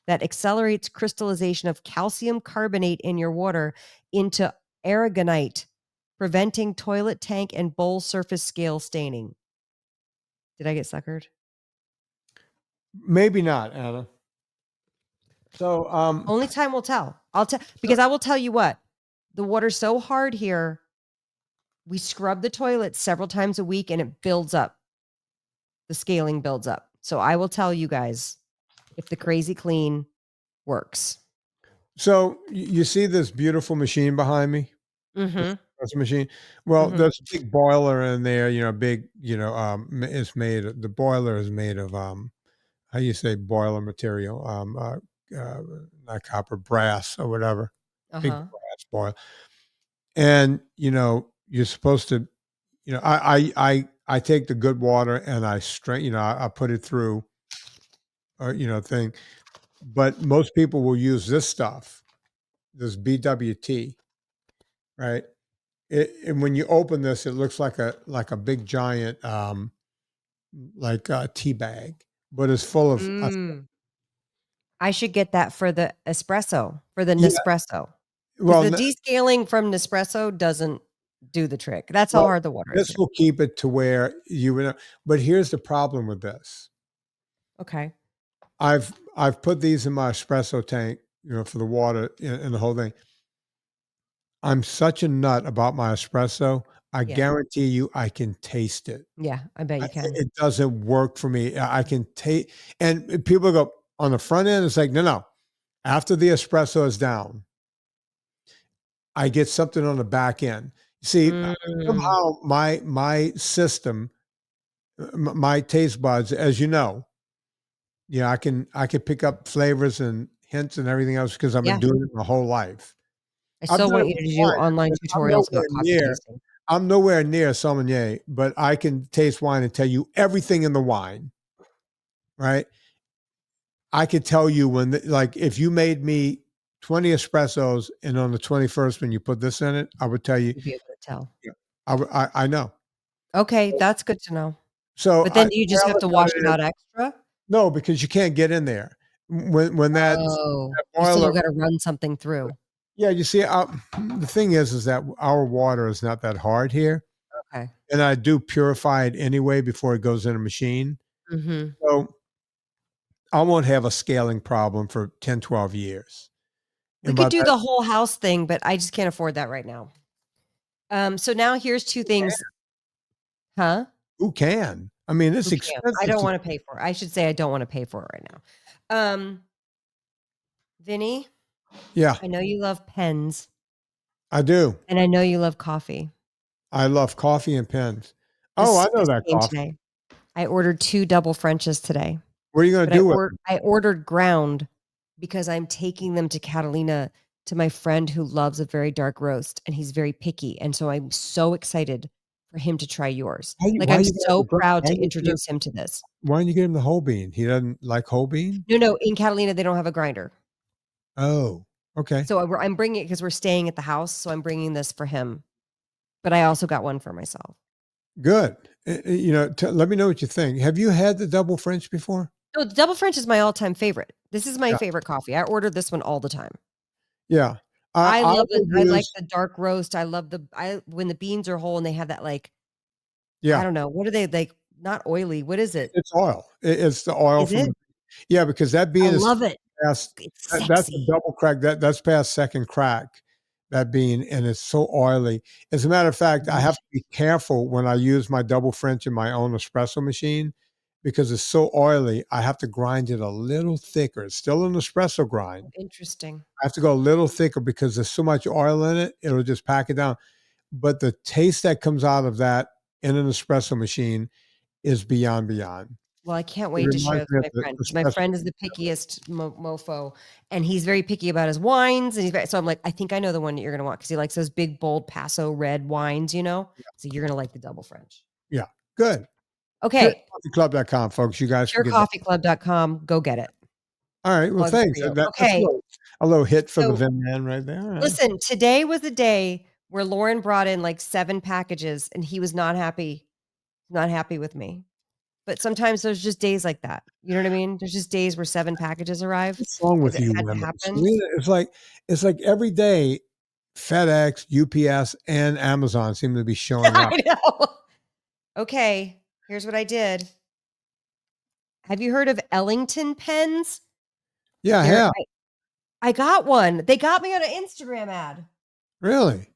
that accelerates crystallization of calcium carbonate in your water into aragonite, preventing toilet tank and bowl surface scale staining. Did I get suckered? Maybe not, Anna. So only time will tell. Because I will tell you what, the water's so hard here. We scrub the toilet several times a week and it builds up. The scaling builds up. So I will tell you guys if the Krazy Clean works. So you see this beautiful machine behind me? Mm-hmm. This machine. Well, there's a big boiler in there, big, it's made, the boiler is made of, how you say boiler material? Not copper, brass or whatever. Big brass boil. And, you're supposed to, I take the good water and I I put it through, thing. But most people will use this stuff, this BWT, right? And when you open this, it looks like a big giant, like a tea bag, but it's full of. I should get that for the espresso, for the Nespresso. Well, the descaling from Nespresso doesn't do the trick. That's how hard the water is. This will keep it to where but here's the problem with this. Okay. I've put these in my espresso tank, for the water and the whole thing. I'm such a nut about my espresso. I guarantee you I can taste it. Yeah, I bet you can. It doesn't work for me. I can taste, and people go on the front end. It's like, no. After the espresso is down, I get something on the back end. See, somehow my system, my taste buds, as you know, I can pick up flavors and hints and everything else because I've been doing it my whole life. I still want you to do online tutorials about coffee tasting. I'm nowhere near a sommelier, but I can taste wine and tell you everything in the wine, right? I could tell you when, if you made me 20 espressos and on the 21st, when you put this in it, I would tell you. You'd be able to tell. Yeah, I know. Okay, that's good to know. So, but then you just have to wash it out extra? No, because you can't get in there. When that boiler, you still got to run something through. Yeah, you see, the thing is that our water is not that hard here. Okay. and I do purify it anyway before it goes in a machine. Mm-hmm. So I won't have a scaling problem for 10, 12 years. We And could by do that, the whole house thing, but I just can't afford that right now. So now here's two things. Huh? who can? I mean, it's Who can't? I expensive. don't want to pay for it. I should say I don't want to pay for it right now. Vinny, Yeah, I know you love pens I do. and I know you love coffee. I love coffee and pens. Oh, I know This that came coffee. today. I ordered 2 double Frenches today. What are you going to But do with I ordered ground because I'm taking them to Catalina to my friend who loves a very dark roast, and he's very picky. And so I'm so excited for him to try yours. Like, I'm so proud to introduce him to this. Why don't you get him the whole bean? He doesn't like whole bean? No, in Catalina, they don't have a grinder. Oh, okay. So I'm bringing it because we're staying at the house. So I'm bringing this for him. But I also got one for myself. Good. You know, let me know what you think. Have you had the double French before? No, the double French is my all-time favorite. This is my Yeah. favorite coffee. I order this one all the time. Yeah. I love it. would I like use- the dark roast. I love when the beans are whole and they have that I Yeah, don't know. What are they like? Not oily. What is it? it's oil. It's the oil Is from. it? Yeah, because that bean I is love it. past. It's That's a sexy. double crack. That's past second crack. That bean, and it's so oily. As a matter of fact, I have to be careful when I use my double French in my own espresso machine because it's so oily. I have to grind it a little thicker. It's still an espresso grind. Interesting. I have to go a little thicker because there's so much oil in it, it'll just pack it down. But the taste that comes out of that in an espresso machine is beyond. Well, I can't It wait to share reminds this me with of my the friend because my espresso. friend is the pickiest mofo, and he's very picky about his wines. And so I'm like, I think I know the one that you're gonna want because he likes those big, bold Paso red wines. So you're gonna like the double French. Yeah, good. Okay, CureCoffeeClub.com, folks. You guys can get that. purecoffeeclub.com. Go get it. All right. Well, Plug for thanks. you. That's Okay. a little hit for the So- Vin man right there. All right. Listen, today was a day where Lauren brought in like 7 packages and he was not happy with me. But sometimes there's just days like that. You know what I mean? There's just days where 7 packages arrive. What's wrong with 'cause it you had to women? happen. Selena, it's like every day FedEx, UPS, and Amazon seem to be showing up. I know. Okay, here's what I did. Have you heard of Ellington pens? Yeah, They're- yeah. I got one. They got me on an Instagram ad. Really?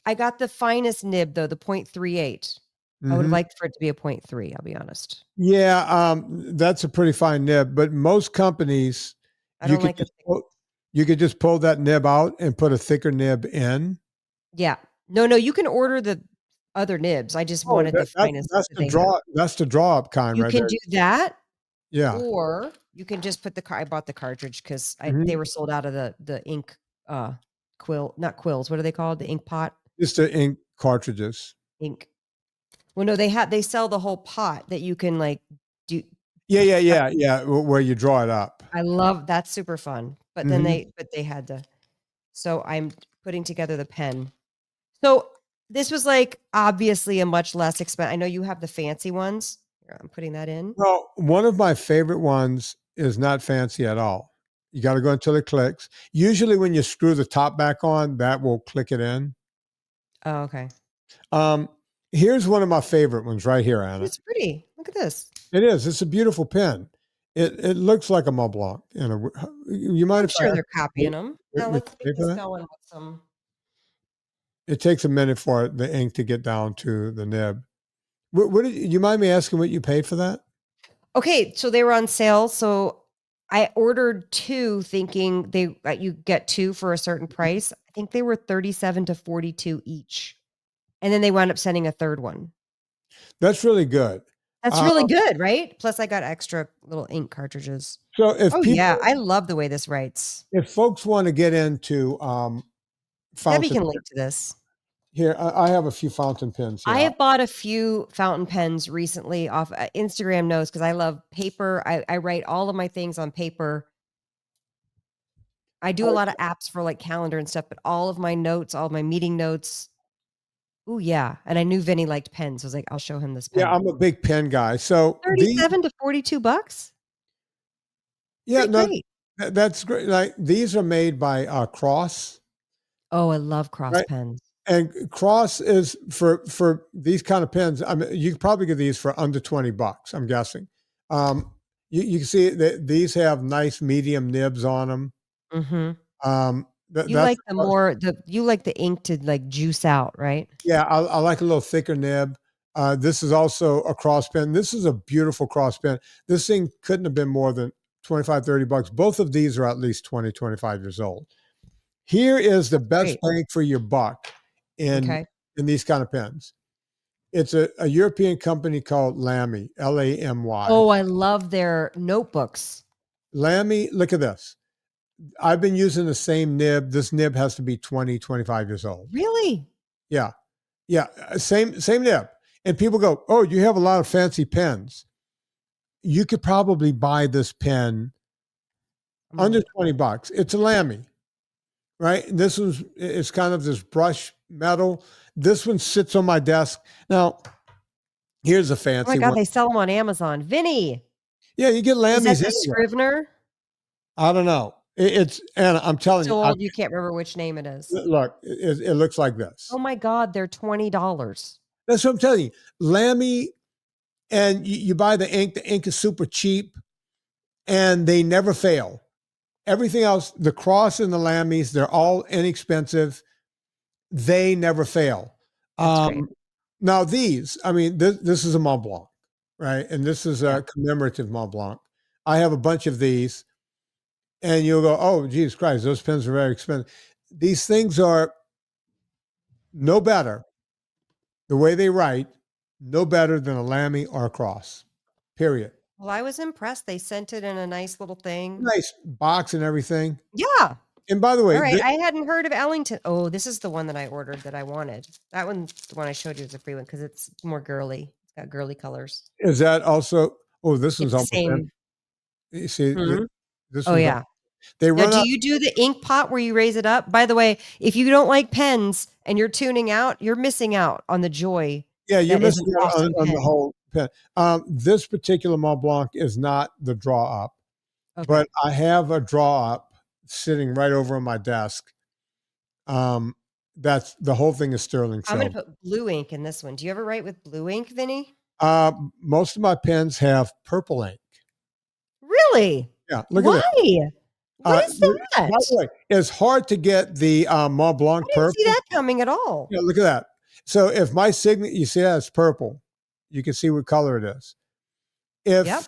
I got the finest nib though, the 0.38. I would have Mhm. liked for it to be a 0.3, I'll be honest. Yeah, that's a pretty fine nib, but most companies I you don't could like the just you could just pull that nib out and put a thicker nib in. Yeah. No, you can order the other nibs. I just wanted the finest. That's that the they draw. had. That's the draw up kind You right can there. do that, Yeah. or you can just put I bought the cartridge because Mhm. they were sold out of the ink not quills. What are they called? The ink pot Just the ink cartridges. ink. Well, no, they sell the whole pot that you can do. Yeah. Where you draw it up. I love that's super fun. But then Mhm. they had to. So I'm putting together the pen. So this was obviously a much less expensive. I know you have the fancy ones. Here, I'm putting that in. Well, one of my favorite ones is not fancy at all. You got to go until it clicks. Usually, when you screw the top back on, that will click it in. Oh, okay. Here's one of my favorite ones right here, Anna. It's pretty. Look at this. It is. It's a beautiful pen. It looks like a Mont Blanc. You mind I'm if sure I? they're copying them. Now let's pay get for this that? going with some. It takes a minute for the ink to get down to the nib. What did you mind me asking what you paid for that? Okay, so they were on sale. So I ordered 2 thinking you get 2 for a certain price. I think they were 37 to 42 each. And then they wound up sending a 3rd one. That's really good. That's really good, right? Plus I got extra little ink cartridges. So if Oh people, yeah, I love the way this writes. if folks want to get into Debbie fountain can link to this. here, I have a few fountain pens here. I have bought a few fountain pens recently off Instagram knows because I love paper. I write all of my things on paper. I do a lot of apps for calendar and stuff, but all of my notes, all of my meeting notes. Oh yeah. And I knew Vinny liked pens. So I was like, I'll show him this pen. Yeah, I'm a big pen guy. So 37 to 42 bucks. yeah, Pretty no, great. that's great. Like these are made by Cross, Oh, I love cross Right. pens. And Cross is for these kind of pens. I mean, you could probably get these for under $20, I'm guessing. You can see that these have nice medium nibs on them. Mm-hmm. You That's like you like the ink to like juice out, right? yeah. I like a little thicker nib. This is also a Cross pen. This is a beautiful Cross pen. This thing couldn't have been more than $25-30. Both of these are at least 20-25 years old. Here is the best bang for your buck in these kind of pens. It's a European company called Lamy, Lamy. Oh, I love their notebooks. Lamy, look at this. I've been using the same nib. This nib has to be 20-25 years old. Really? Yeah. Yeah. Same nib. And people go, oh, you have a lot of fancy pens. You could probably buy this pen under $20. It's a Lamy, right? And this one's, it's kind of this brush metal. This one sits on my desk. Now, here's a fancy one. Oh my God, they sell them on Amazon. Vinny. Yeah, you get Lamys. Is that the Scrivener? I don't know. It's, and I'm telling so you. Old, you can't remember which name it is. Look, it looks like this. Oh my God, they're $20. That's what I'm telling you. Lamy, and you buy the ink. The ink is super cheap, and they never fail. Everything else, the Cross and the Lamys, they're all inexpensive. They never fail. Now these, I mean, this is a Mont Blanc, right? And this is a commemorative Mont Blanc. I have a bunch of these, and you'll go, oh, Jesus Christ, those pens are very expensive. These things are no better, the way they write, no better than a Lamy or a Cross, period. Well, I was impressed. They sent it in a nice little thing. Nice box and everything. Yeah. And by the way, all right, I hadn't heard of Ellington. Oh, this is the one that I ordered that I wanted. That one's the one I showed you as a free one because it's more girly. It's got girly colors. Is that also? Oh, this one's almost same. You see, this. Oh yeah. They run. Now, do you do the ink pot where you raise it up? By the way, if you don't like pens and you're tuning out, you're missing out on the joy. Yeah, you're missing out on the whole pen. This particular Mont Blanc is not the draw up, but I have a draw up sitting right over on my desk. That's the whole thing is sterling silver. I'm going to put blue ink in this one. Do you ever write with blue ink, Vinny? Most of my pens have purple ink. Really? Yeah. Look at that. What is that? By the way, it's hard to get the Mont Blanc purple. I didn't see that coming at all. Yeah, look at that. So if my signature, you see that it's purple. You can see what color it is. Yep.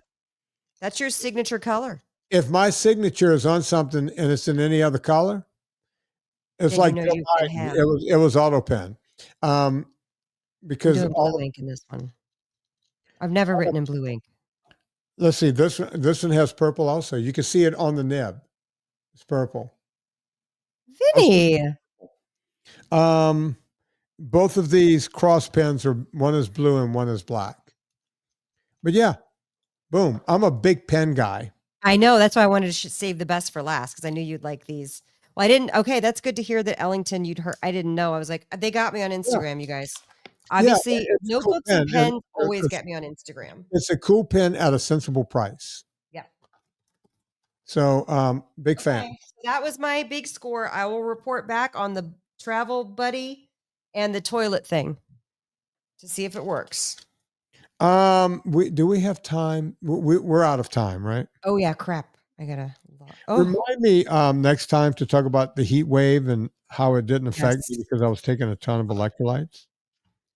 That's your signature color. If my signature is on something and it's in any other color, it's then like it was auto pen. Because all blue ink in this one. I've never written in blue ink. Let's see. This one has purple also. You can see it on the nib. It's purple. Vinny. Both of these Cross pens are, one is blue and one is black. But yeah, boom. I'm a big pen guy. I know. That's why I wanted to save the best for last because I knew you'd like these. Well, I didn't. Okay, that's good to hear that Ellington you'd heard. I didn't know. I was like, they got me on Instagram, you guys. Obviously, notebooks cool and pens always get me on Instagram. It's a cool pen at a sensible price. Yeah. So, big fan. That was my big score. I will report back on the travel buddy and the toilet thing to see if it works. Do we have time? We're out of time, right? Oh yeah, crap. I gotta. Remind me next time to talk about the heat wave and how it didn't affect me because I was taking a ton of electrolytes.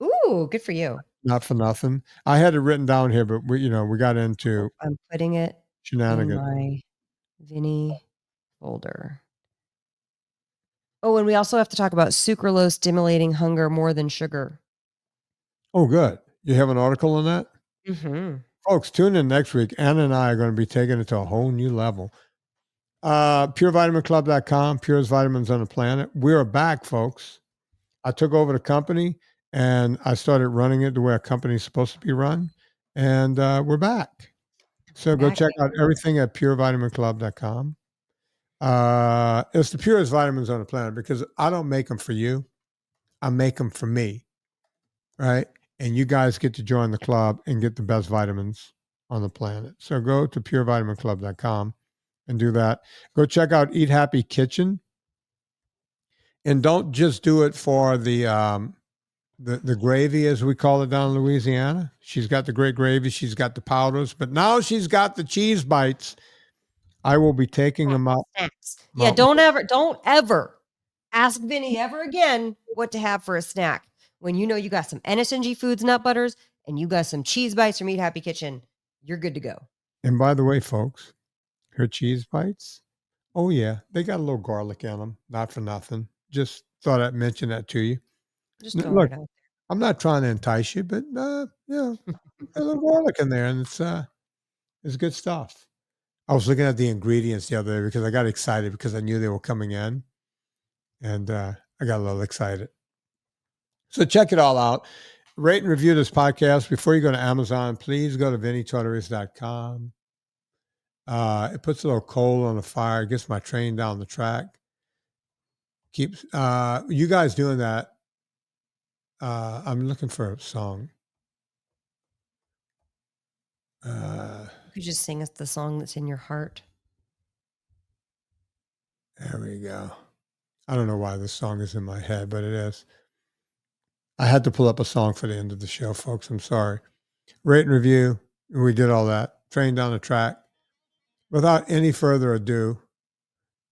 Ooh, good for you. Not for nothing. I had it written down here, but we got into. I'm putting it shenanigans in my Vinnie folder. Oh, and we also have to talk about sucralose stimulating hunger more than sugar. Oh, good. You have an article on that? Mm-hmm. Folks, tune in next week. Anna and I are going to be taking it to a whole new level. PureVitaminClub.com, purest vitamins on the planet. We're back, folks. I took over the company and I started running it the way a company is supposed to be run. And we're back. So go check out everything at PureVitaminClub.com. It's the purest vitamins on the planet because I don't make them for you. I make them for me. Right? And you guys get to join the club and get the best vitamins on the planet. So go to PureVitaminClub.com and do that. Go check out Eat Happy Kitchen. And don't just do it for the gravy, as we call it down in Louisiana. She's got the great gravy. She's got the powders, but now she's got the cheese bites. I will be taking them out. Snacks. Yeah, don't ever ask Vinnie ever again what to have for a snack. When you know you got some NSNG foods, nut butters, and you got some cheese bites from Eat Happy Kitchen, you're good to go. And by the way, folks, her cheese bites, oh yeah, they got a little garlic in them. Not for nothing. Just thought I'd mention that to you. Just throw Look, it out. I'm not trying to entice you, but a little garlic in there, and it's good stuff. I was looking at the ingredients the other day because I got excited because I knew they were coming in, and I got a little excited. So check it all out. Rate and review this podcast. Before you go to Amazon, please go to VinnieTortorich.com. It puts a little coal on the fire, gets my train down the track. Keeps you guys doing that. I'm looking for a song. You could just sing us the song that's in your heart. There we go. I don't know why this song is in my head, but it is. I had to pull up a song for the end of the show, folks. I'm sorry. Rate and review. We did all that. Train down the track. Without any further ado,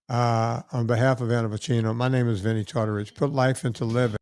on behalf of Anna Vocino, my name is Vinnie Tortorich. Put life into living.